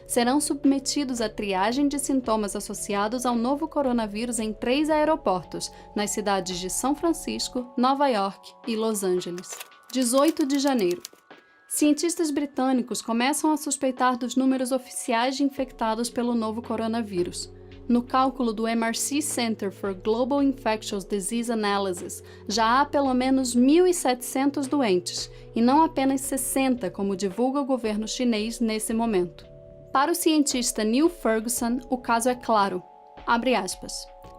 serão submetidos à triagem de sintomas associados ao novo coronavírus em 3 aeroportos, nas cidades de São Francisco, Nova York e Los Angeles. 18 de janeiro. Cientistas britânicos começam a suspeitar dos números oficiais de infectados pelo novo coronavírus. No cálculo do MRC Center for Global Infectious Disease Analysis, já há pelo menos 1.700 doentes, e não apenas 60, como divulga o governo chinês nesse momento. Para o cientista Neil Ferguson, o caso é claro. Abre aspas.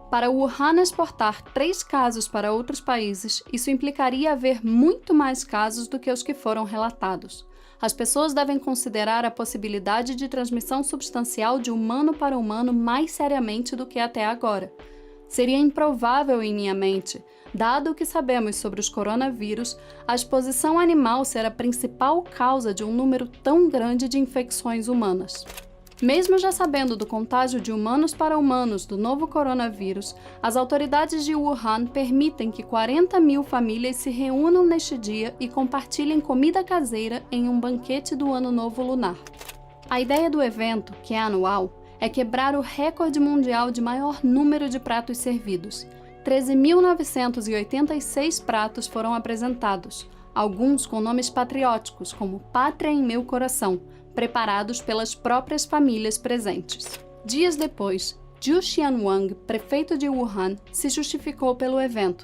Para Wuhan exportar 3 casos para outros países, isso implicaria haver muito mais casos do que os que foram relatados. As pessoas devem considerar a possibilidade de transmissão substancial de humano para humano mais seriamente do que até agora. Seria improvável em minha mente, dado o que sabemos sobre os coronavírus, a exposição animal ser a principal causa de um número tão grande de infecções humanas. Mesmo já sabendo do contágio de humanos para humanos do novo coronavírus, as autoridades de Wuhan permitem que 40.000 famílias se reúnam neste dia e compartilhem comida caseira em um banquete do Ano Novo Lunar. A ideia do evento, que é anual, é quebrar o recorde mundial de maior número de pratos servidos. 13.986 pratos foram apresentados, alguns com nomes patrióticos, como Pátria em Meu Coração, preparados pelas próprias famílias presentes. Dias depois, Zhu Xianwang, prefeito de Wuhan, se justificou pelo evento.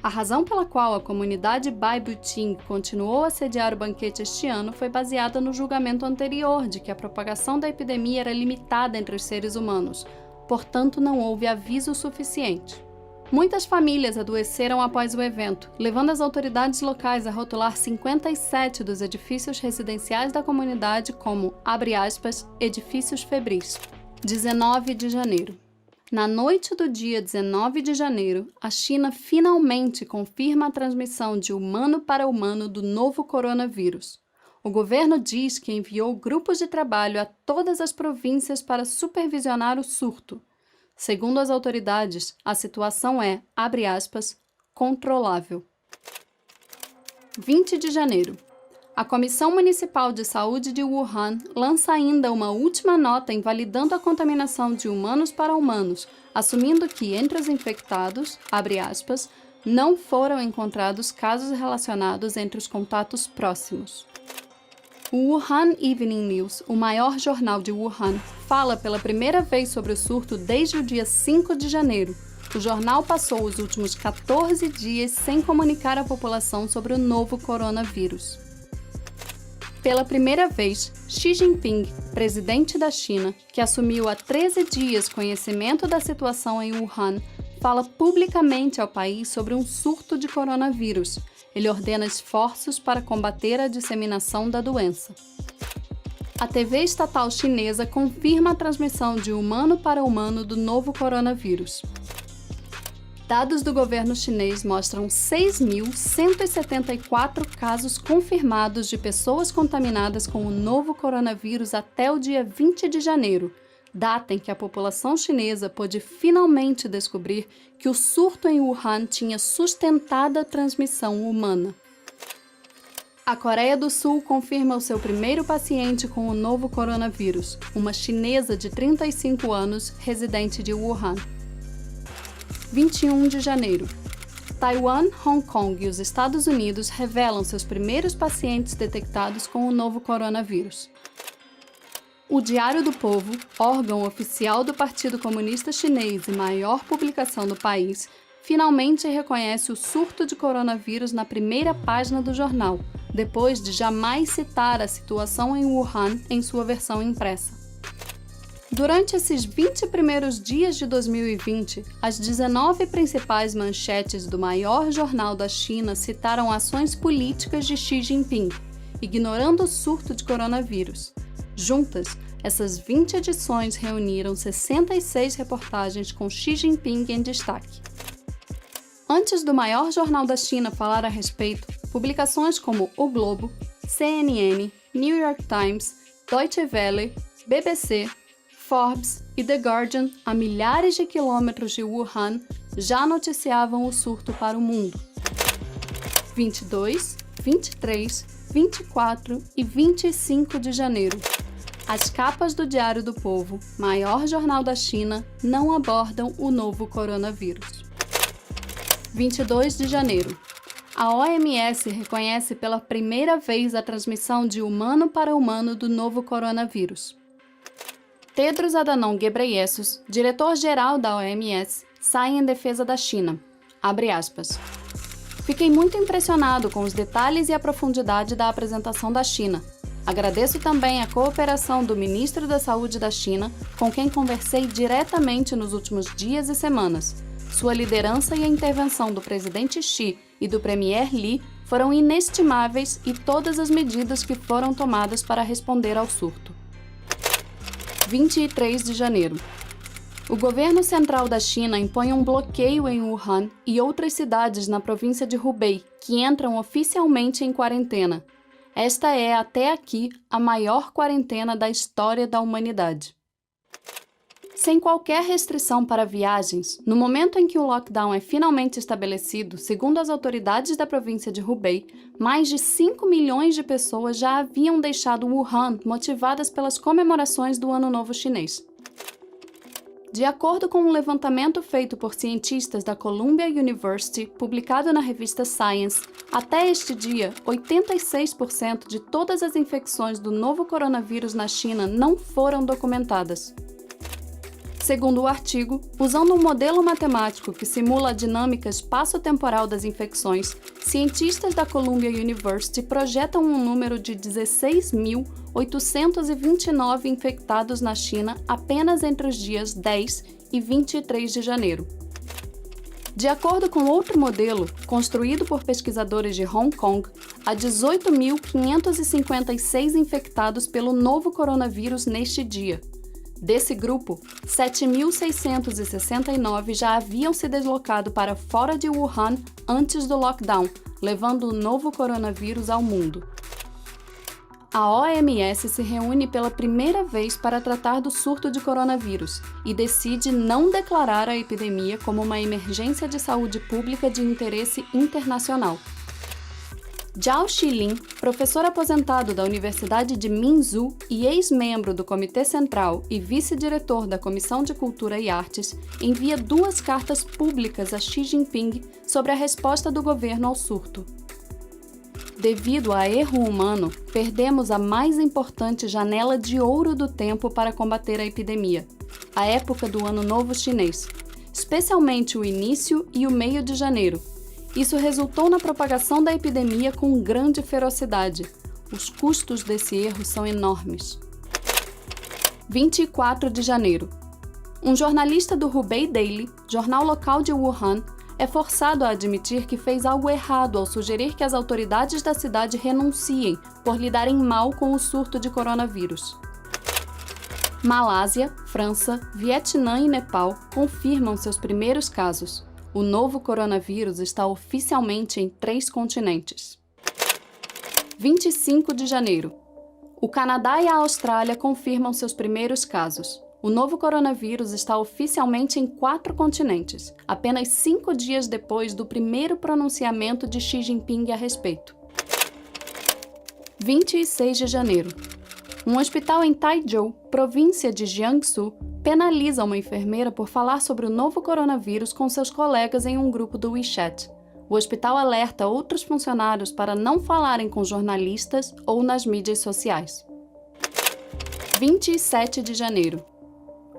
A razão pela qual a comunidade Baibuqing continuou a sediar o banquete este ano foi baseada no julgamento anterior de que a propagação da epidemia era limitada entre os seres humanos, portanto não houve aviso suficiente. Muitas famílias adoeceram após o evento, levando as autoridades locais a rotular 57 dos edifícios residenciais da comunidade como, abre aspas, edifícios febris. 19 de janeiro. Na noite do dia 19 de janeiro, a China finalmente confirma a transmissão de humano para humano do novo coronavírus. O governo diz que enviou grupos de trabalho a todas as províncias para supervisionar o surto. Segundo as autoridades, a situação é, abre aspas, controlável. 20 de janeiro. A Comissão Municipal de Saúde de Wuhan lança ainda uma última nota invalidando a contaminação de humanos para humanos, assumindo que entre os infectados, abre aspas, não foram encontrados casos relacionados entre os contatos próximos. O Wuhan Evening News, o maior jornal de Wuhan, fala pela primeira vez sobre o surto desde o dia 5 de janeiro. O jornal passou os últimos 14 dias sem comunicar à população sobre o novo coronavírus. Pela primeira vez, Xi Jinping, presidente da China, que assumiu há 13 dias conhecimento da situação em Wuhan, fala publicamente ao país sobre um surto de coronavírus. Ele ordena esforços para combater a disseminação da doença. A TV estatal chinesa confirma a transmissão de humano para humano do novo coronavírus. Dados do governo chinês mostram 6.174 casos confirmados de pessoas contaminadas com o novo coronavírus até o dia 20 de janeiro, data em que a população chinesa pôde finalmente descobrir que o surto em Wuhan tinha sustentada a transmissão humana. A Coreia do Sul confirma o seu primeiro paciente com o novo coronavírus, uma chinesa de 35 anos, residente de Wuhan. 21 de janeiro. Taiwan, Hong Kong e os Estados Unidos revelam seus primeiros pacientes detectados com o novo coronavírus. O Diário do Povo, órgão oficial do Partido Comunista Chinês e maior publicação do país, finalmente reconhece o surto de coronavírus na primeira página do jornal, depois de jamais citar a situação em Wuhan em sua versão impressa. Durante esses 20 primeiros dias de 2020, as 19 principais manchetes do maior jornal da China citaram ações políticas de Xi Jinping, ignorando o surto de coronavírus. Juntas, essas 20 edições reuniram 66 reportagens com Xi Jinping em destaque. Antes do maior jornal da China falar a respeito, publicações como O Globo, CNN, New York Times, Deutsche Welle, BBC, Forbes e The Guardian, a milhares de quilômetros de Wuhan, já noticiavam o surto para o mundo. 22, 23, 24 e 25 de janeiro. As capas do Diário do Povo, maior jornal da China, não abordam o novo coronavírus. 22 de janeiro. A OMS reconhece pela primeira vez a transmissão de humano para humano do novo coronavírus. Tedros Adhanom Ghebreyesus, diretor-geral da OMS, sai em defesa da China. Abre aspas. Fiquei muito impressionado com os detalhes e a profundidade da apresentação da China. Agradeço também a cooperação do ministro da Saúde da China, com quem conversei diretamente nos últimos dias e semanas. Sua liderança e a intervenção do presidente Xi e do premier Li foram inestimáveis e todas as medidas que foram tomadas para responder ao surto. 23 de janeiro. O governo central da China impõe um bloqueio em Wuhan e outras cidades na província de Hubei, que entram oficialmente em quarentena. Esta é, até aqui, a maior quarentena da história da humanidade. Sem qualquer restrição para viagens, no momento em que o lockdown é finalmente estabelecido, segundo as autoridades da província de Hubei, mais de 5 milhões de pessoas já haviam deixado Wuhan motivadas pelas comemorações do Ano Novo Chinês. De acordo com um levantamento feito por cientistas da Columbia University, publicado na revista Science, até este dia, 86% de todas as infecções do novo coronavírus na China não foram documentadas. Segundo o artigo, usando um modelo matemático que simula a dinâmica espaço-temporal das infecções, cientistas da Columbia University projetam um número de 16.829 infectados na China apenas entre os dias 10 e 23 de janeiro. De acordo com outro modelo, construído por pesquisadores de Hong Kong, há 18.556 infectados pelo novo coronavírus neste dia. Desse grupo, 7.669 já haviam se deslocado para fora de Wuhan antes do lockdown, levando o novo coronavírus ao mundo. A OMS se reúne pela primeira vez para tratar do surto de coronavírus e decide não declarar a epidemia como uma emergência de saúde pública de interesse internacional. Zhao Xilin, professor aposentado da Universidade de Minzu e ex-membro do Comitê Central e vice-diretor da Comissão de Cultura e Artes, envia 2 cartas públicas a Xi Jinping sobre a resposta do governo ao surto. Devido a erro humano, perdemos a mais importante janela de ouro do tempo para combater a epidemia, a época do Ano Novo Chinês, especialmente o início e o meio de janeiro. Isso resultou na propagação da epidemia com grande ferocidade. Os custos desse erro são enormes. 24 de janeiro. Um jornalista do Hubei Daily, jornal local de Wuhan, é forçado a admitir que fez algo errado ao sugerir que as autoridades da cidade renunciem por lidarem mal com o surto de coronavírus. Malásia, França, Vietnã e Nepal confirmam seus primeiros casos. O novo coronavírus está oficialmente em 3 continentes. 25 de janeiro. O Canadá e a Austrália confirmam seus primeiros casos. O novo coronavírus está oficialmente em 4 continentes, apenas 5 dias depois do primeiro pronunciamento de Xi Jinping a respeito. 26 de janeiro. Um hospital em Taizhou, província de Jiangsu, penaliza uma enfermeira por falar sobre o novo coronavírus com seus colegas em um grupo do WeChat. O hospital alerta outros funcionários para não falarem com jornalistas ou nas mídias sociais. 27 de janeiro.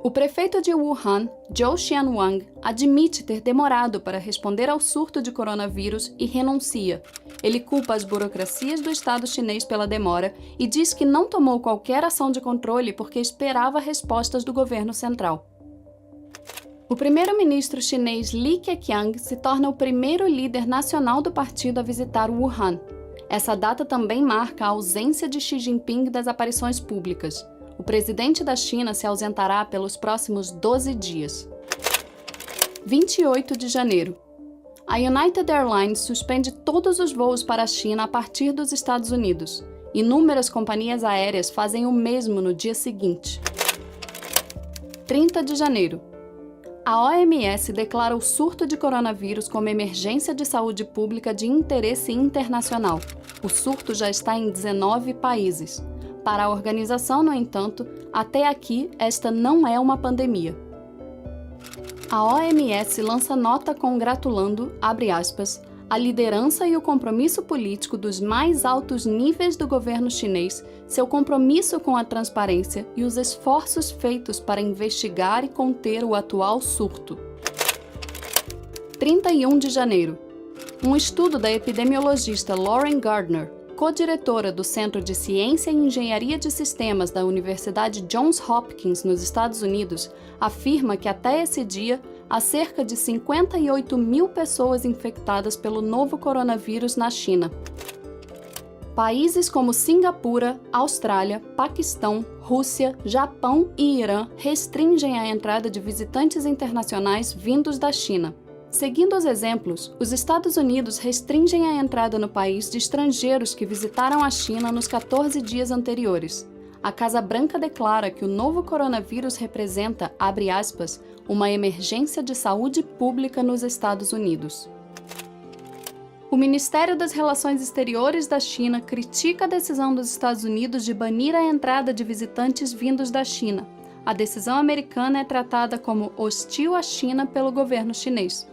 O prefeito de Wuhan, Zhou Xianwang, admite ter demorado para responder ao surto de coronavírus e renuncia. Ele culpa as burocracias do Estado chinês pela demora e diz que não tomou qualquer ação de controle porque esperava respostas do governo central. O primeiro-ministro chinês Li Keqiang se torna o primeiro líder nacional do partido a visitar Wuhan. Essa data também marca a ausência de Xi Jinping das aparições públicas. O presidente da China se ausentará pelos próximos 12 dias. 28 de janeiro. A United Airlines suspende todos os voos para a China a partir dos Estados Unidos. Inúmeras companhias aéreas fazem o mesmo no dia seguinte. 30 de janeiro. A OMS declara o surto de coronavírus como emergência de saúde pública de interesse internacional. O surto já está em 19 países. Para a organização, no entanto, até aqui esta não é uma pandemia. A OMS lança nota congratulando, abre aspas, a liderança e o compromisso político dos mais altos níveis do governo chinês, seu compromisso com a transparência e os esforços feitos para investigar e conter o atual surto. 31 de janeiro. Um estudo da epidemiologista Lauren Gardner, co-diretora do Centro de Ciência e Engenharia de Sistemas da Universidade Johns Hopkins, nos Estados Unidos, afirma que até esse dia há cerca de 58 mil pessoas infectadas pelo novo coronavírus na China. Países como Singapura, Austrália, Paquistão, Rússia, Japão e Irã restringem a entrada de visitantes internacionais vindos da China. Seguindo os exemplos, os Estados Unidos restringem a entrada no país de estrangeiros que visitaram a China nos 14 dias anteriores. A Casa Branca declara que o novo coronavírus representa, abre aspas, uma emergência de saúde pública nos Estados Unidos. O Ministério das Relações Exteriores da China critica a decisão dos Estados Unidos de banir a entrada de visitantes vindos da China. A decisão americana é tratada como hostil à China pelo governo chinês.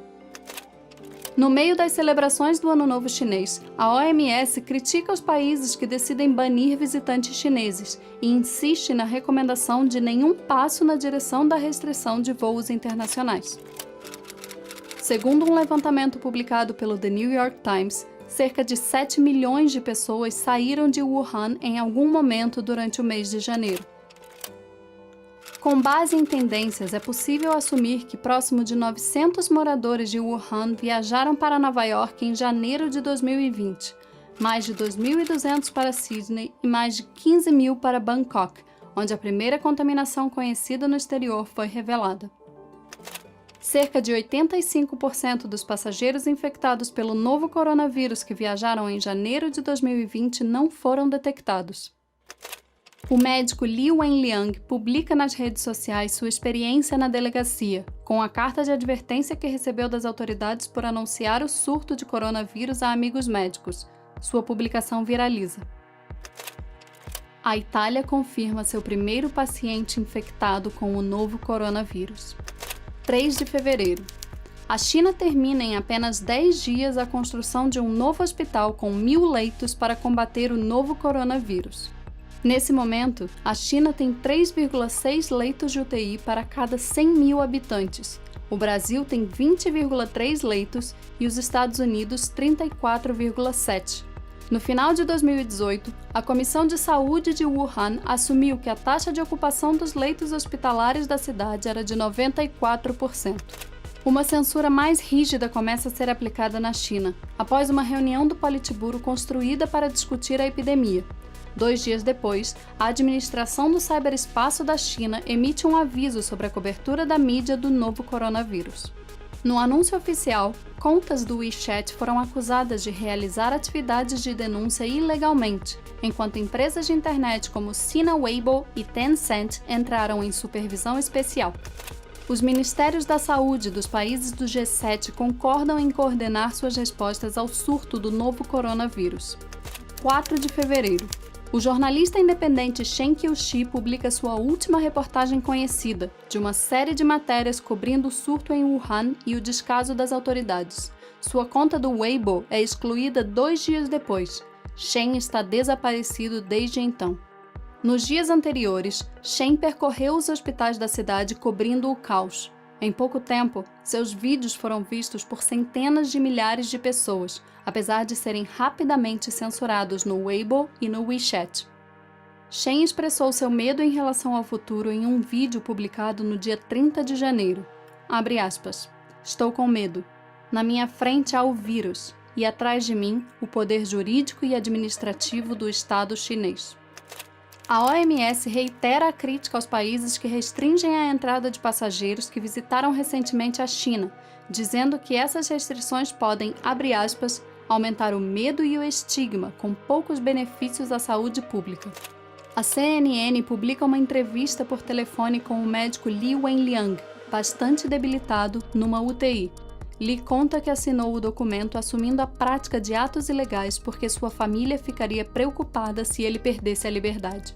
No meio das celebrações do Ano Novo Chinês, a OMS critica os países que decidem banir visitantes chineses e insiste na recomendação de nenhum passo na direção da restrição de voos internacionais. Segundo um levantamento publicado pelo The New York Times, cerca de 7 milhões de pessoas saíram de Wuhan em algum momento durante o mês de janeiro. Com base em tendências, é possível assumir que próximo de 900 moradores de Wuhan viajaram para Nova York em janeiro de 2020, mais de 2.200 para Sydney e mais de 15 mil para Bangkok, onde a primeira contaminação conhecida no exterior foi revelada. Cerca de 85% dos passageiros infectados pelo novo coronavírus que viajaram em janeiro de 2020 não foram detectados. O médico Li Wenliang publica nas redes sociais sua experiência na delegacia, com a carta de advertência que recebeu das autoridades por anunciar o surto de coronavírus a amigos médicos. Sua publicação viraliza. A Itália confirma seu primeiro paciente infectado com o novo coronavírus. 3 de fevereiro. A China termina em apenas 10 dias a construção de um novo hospital com 1.000 leitos para combater o novo coronavírus. Nesse momento, a China tem 3,6 leitos de UTI para cada 100 mil habitantes. O Brasil tem 20,3 leitos e os Estados Unidos 34,7. No final de 2018, a Comissão de Saúde de Wuhan assumiu que a taxa de ocupação dos leitos hospitalares da cidade era de 94%. Uma censura mais rígida começa a ser aplicada na China, após uma reunião do Politburo construída para discutir a epidemia. 2 dias depois, a administração do ciberespaço da China emite um aviso sobre a cobertura da mídia do novo coronavírus. No anúncio oficial, contas do WeChat foram acusadas de realizar atividades de denúncia ilegalmente, enquanto empresas de internet como Sina Weibo e Tencent entraram em supervisão especial. Os ministérios da saúde dos países do G7 concordam em coordenar suas respostas ao surto do novo coronavírus. 4 de fevereiro. O jornalista independente Shen Qiushi publica sua última reportagem conhecida, de uma série de matérias cobrindo o surto em Wuhan e o descaso das autoridades. Sua conta do Weibo é excluída 2 dias depois. Shen está desaparecido desde então. Nos dias anteriores, Shen percorreu os hospitais da cidade cobrindo o caos. Em pouco tempo, seus vídeos foram vistos por centenas de milhares de pessoas, apesar de serem rapidamente censurados no Weibo e no WeChat. Shen expressou seu medo em relação ao futuro em um vídeo publicado no dia 30 de janeiro. Abre aspas. Estou com medo. Na minha frente há o vírus, e atrás de mim, o poder jurídico e administrativo do Estado chinês. A OMS reitera a crítica aos países que restringem a entrada de passageiros que visitaram recentemente a China, dizendo que essas restrições podem, abre aspas, aumentar o medo e o estigma, com poucos benefícios à saúde pública. A CNN publica uma entrevista por telefone com o médico Li Wenliang, bastante debilitado, numa UTI. Li conta que assinou o documento assumindo a prática de atos ilegais porque sua família ficaria preocupada se ele perdesse a liberdade.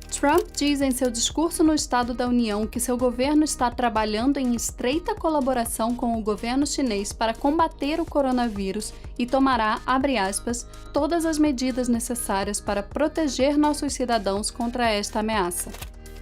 Trump diz em seu discurso no Estado da União que seu governo está trabalhando em estreita colaboração com o governo chinês para combater o coronavírus e tomará, abre aspas, todas as medidas necessárias para proteger nossos cidadãos contra esta ameaça.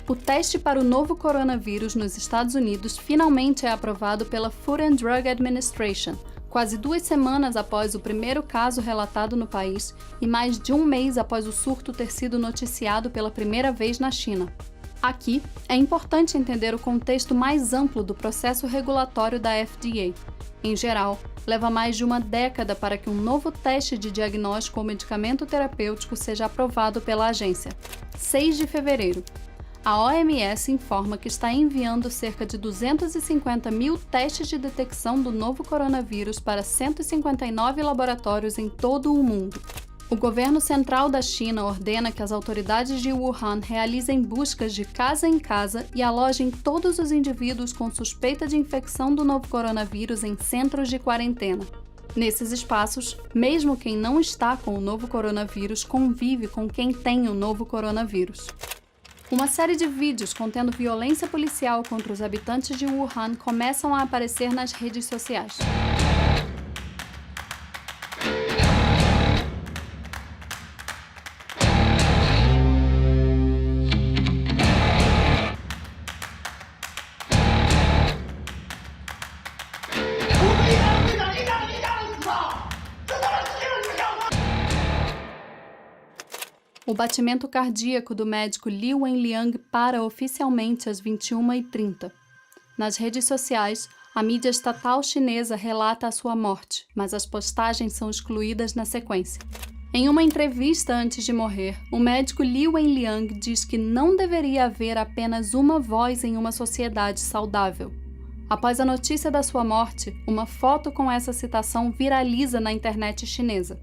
O teste para o novo coronavírus nos Estados Unidos finalmente é aprovado pela Food and Drug Administration, quase 2 semanas após o primeiro caso relatado no país e mais de um mês após o surto ter sido noticiado pela primeira vez na China. Aqui, é importante entender o contexto mais amplo do processo regulatório da FDA. Em geral, leva mais de uma década para que um novo teste de diagnóstico ou medicamento terapêutico seja aprovado pela agência. 6 de fevereiro. A OMS informa que está enviando cerca de 250 mil testes de detecção do novo coronavírus para 159 laboratórios em todo o mundo. O governo central da China ordena que as autoridades de Wuhan realizem buscas de casa em casa e alojem todos os indivíduos com suspeita de infecção do novo coronavírus em centros de quarentena. Nesses espaços, mesmo quem não está com o novo coronavírus convive com quem tem o novo coronavírus. Uma série de vídeos contendo violência policial contra os habitantes de Wuhan começam a aparecer nas redes sociais. O batimento cardíaco do médico Li Wenliang para oficialmente às 21h30. Nas redes sociais, a mídia estatal chinesa relata a sua morte, mas as postagens são excluídas na sequência. Em uma entrevista antes de morrer, o médico Li Wenliang diz que não deveria haver apenas uma voz em uma sociedade saudável. Após a notícia da sua morte, uma foto com essa citação viraliza na internet chinesa.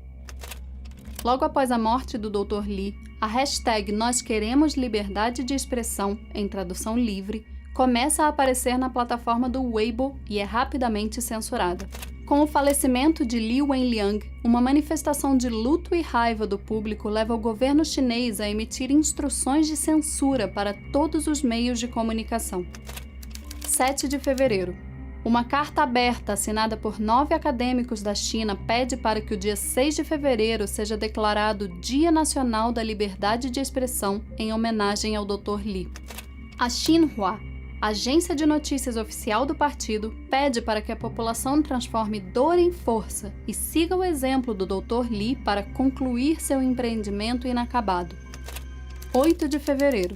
Logo após a morte do Dr. Li, a hashtag Nós Queremos Liberdade de Expressão, em tradução livre, começa a aparecer na plataforma do Weibo e é rapidamente censurada. Com o falecimento de Li Wenliang, uma manifestação de luto e raiva do público leva o governo chinês a emitir instruções de censura para todos os meios de comunicação. 7 de fevereiro. Uma carta aberta assinada por 9 acadêmicos da China pede para que o dia 6 de fevereiro seja declarado Dia Nacional da Liberdade de Expressão em homenagem ao Dr. Li. A Xinhua, agência de notícias oficial do partido, pede para que a população transforme dor em força e siga o exemplo do Dr. Li para concluir seu empreendimento inacabado. 8 de fevereiro.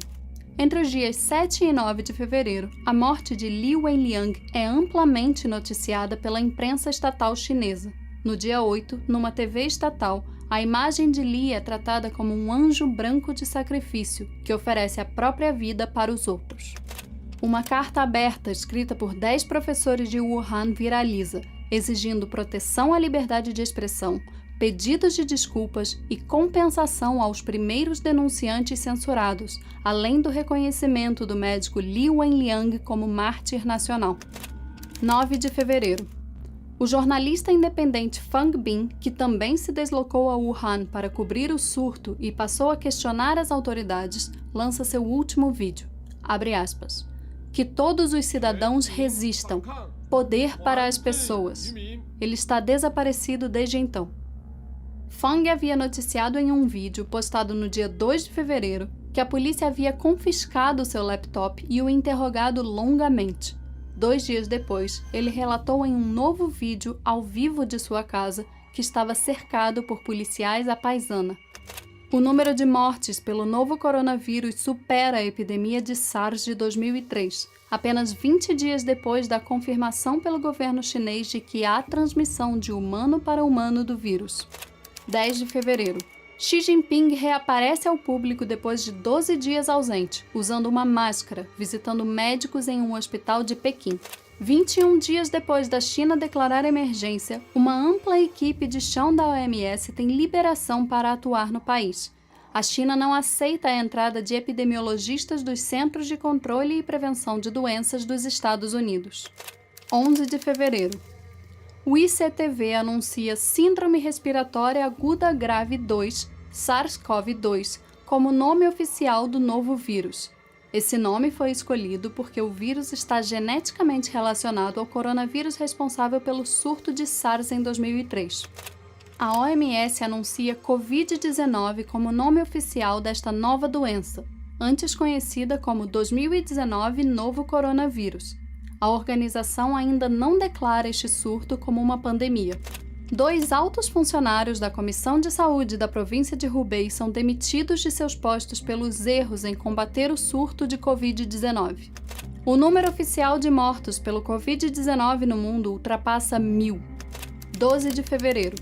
Entre os dias 7 e 9 de fevereiro, a morte de Li Wenliang é amplamente noticiada pela imprensa estatal chinesa. No dia 8, numa TV estatal, a imagem de Li é tratada como um anjo branco de sacrifício, que oferece a própria vida para os outros. Uma carta aberta escrita por 10 professores de Wuhan viraliza, exigindo proteção à liberdade de expressão, pedidos de desculpas e compensação aos primeiros denunciantes censurados, além do reconhecimento do médico Li Wenliang como mártir nacional. 9 de fevereiro. O jornalista independente Fang Bin, que também se deslocou a Wuhan para cobrir o surto e passou a questionar as autoridades, lança seu último vídeo. Abre aspas. Que todos os cidadãos resistam. Poder para as pessoas. Ele está desaparecido desde então. Fang havia noticiado em um vídeo postado no dia 2 de fevereiro que a polícia havia confiscado seu laptop e o interrogado longamente. 2 dias depois, ele relatou em um novo vídeo ao vivo de sua casa que estava cercado por policiais à paisana. O número de mortes pelo novo coronavírus supera a epidemia de SARS de 2003, apenas 20 dias depois da confirmação pelo governo chinês de que há transmissão de humano para humano do vírus. 10 de fevereiro. Xi Jinping reaparece ao público depois de 12 dias ausente, usando uma máscara, visitando médicos em um hospital de Pequim. 21 dias depois da China declarar emergência, uma ampla equipe de chão da OMS tem liberação para atuar no país. A China não aceita a entrada de epidemiologistas dos Centros de Controle e Prevenção de Doenças dos Estados Unidos. 11 de fevereiro. O ICTV anuncia Síndrome Respiratória Aguda Grave 2, SARS-CoV-2, como nome oficial do novo vírus. Esse nome foi escolhido porque o vírus está geneticamente relacionado ao coronavírus responsável pelo surto de SARS em 2003. A OMS anuncia Covid-19 como nome oficial desta nova doença, antes conhecida como 2019 Novo Coronavírus. A organização ainda não declara este surto como uma pandemia. 2 altos funcionários da Comissão de Saúde da província de Hubei são demitidos de seus postos pelos erros em combater o surto de Covid-19. O número oficial de mortos pelo Covid-19 no mundo ultrapassa 1.000. 12 de fevereiro.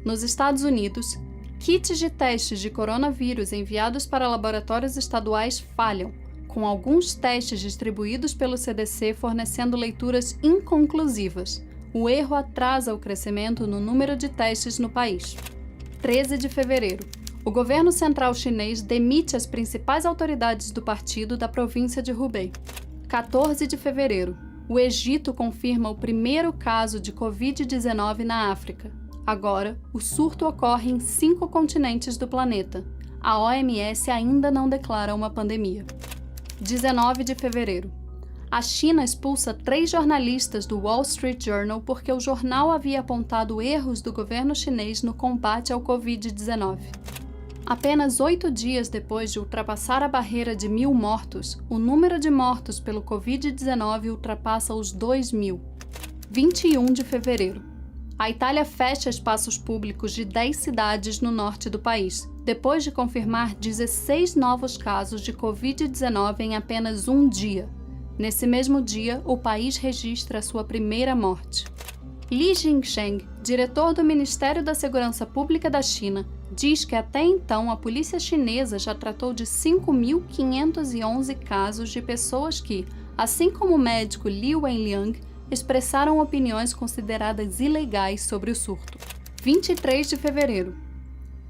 Nos Estados Unidos, kits de testes de coronavírus enviados para laboratórios estaduais falham, com alguns testes distribuídos pelo CDC fornecendo leituras inconclusivas. O erro atrasa o crescimento no número de testes no país. 13 de fevereiro. O governo central chinês demite as principais autoridades do partido da província de Hubei. 14 de fevereiro. O Egito confirma o primeiro caso de Covid-19 na África. Agora, o surto ocorre em 5 continentes do planeta. A OMS ainda não declara uma pandemia. 19 de fevereiro. A China expulsa 3 jornalistas do Wall Street Journal porque o jornal havia apontado erros do governo chinês no combate ao Covid-19. Apenas 8 dias depois de ultrapassar a barreira de 1.000 mortos, o número de mortos pelo Covid-19 ultrapassa os 2.000. 21 de fevereiro. A Itália fecha espaços públicos de 10 cidades no norte do país, depois de confirmar 16 novos casos de Covid-19 em apenas um dia. Nesse mesmo dia, o país registra a sua primeira morte. Li Jingsheng, diretor do Ministério da Segurança Pública da China, diz que até então a polícia chinesa já tratou de 5.511 casos de pessoas que, assim como o médico Li Wenliang, expressaram opiniões consideradas ilegais sobre o surto. 23 de fevereiro.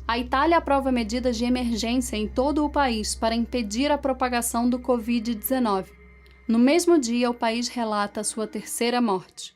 A Itália aprova medidas de emergência em todo o país para impedir a propagação do Covid-19. No mesmo dia, o país relata a sua terceira morte.